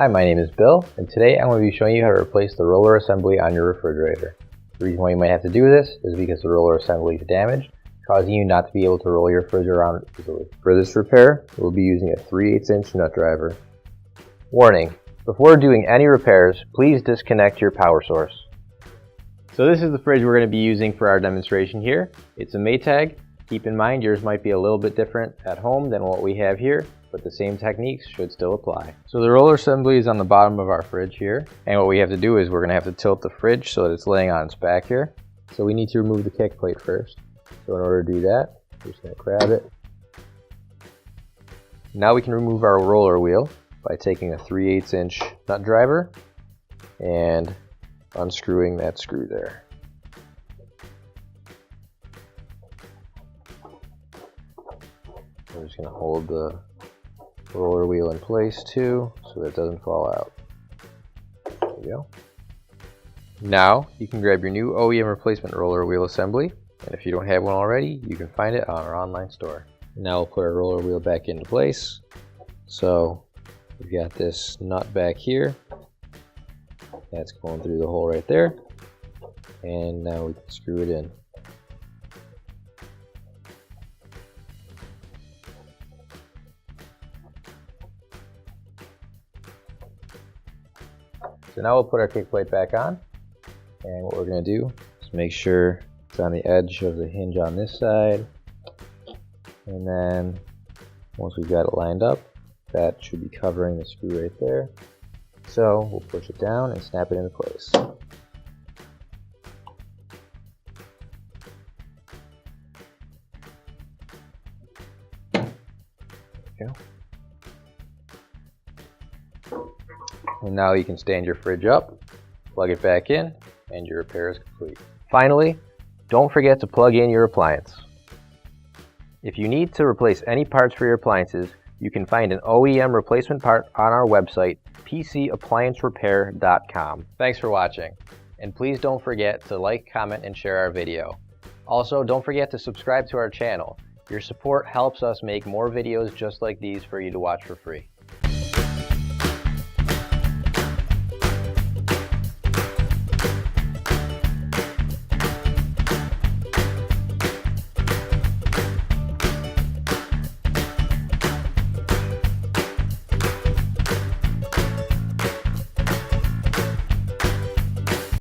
Hi, my name is Bill, and today I'm going to be showing you how to replace the roller assembly on your refrigerator. The reason why you might have to do this is because the roller assembly is damaged, causing you not to be able to roll your fridge around easily. For this repair, we'll be using a 3/8" nut driver. Warning: before doing any repairs, please disconnect your power source. So this is the fridge we're going to be using for our demonstration here. It's a Maytag. Keep in mind yours might be a little bit different at home than what we have here, but the same techniques should still apply. So the roller assembly is on the bottom of our fridge here, and what we have to do is we're going to have to tilt the fridge so that it's laying on its back here. So we need to remove the kick plate first. So in order to do that, we're just going to grab it. Now we can remove our roller wheel by taking a 3/8" nut driver and unscrewing that screw there. We're just going to hold the roller wheel in place too so that it doesn't fall out. There we go. Now you can grab your new OEM replacement roller wheel assembly, and if you don't have one already, you can find it on our online store. Now we'll put our roller wheel back into place. So we've got this nut back here that's going through the hole right there, and now we can screw it in. So now we'll put our kick plate back on, and what we're going to do is make sure it's on the edge of the hinge on this side, and then once we've got it lined up, that should be covering the screw right there. So we'll push it down and snap it into place. There we go. And now you can stand your fridge up, plug it back in, and your repair is complete. Finally, don't forget to plug in your appliance. If you need to replace any parts for your appliances, you can find an OEM replacement part on our website, PCApplianceRepair.com. Thanks for watching, and please don't forget to like, comment, and share our video. Also, don't forget to subscribe to our channel. Your support helps us make more videos just like these for you to watch for free.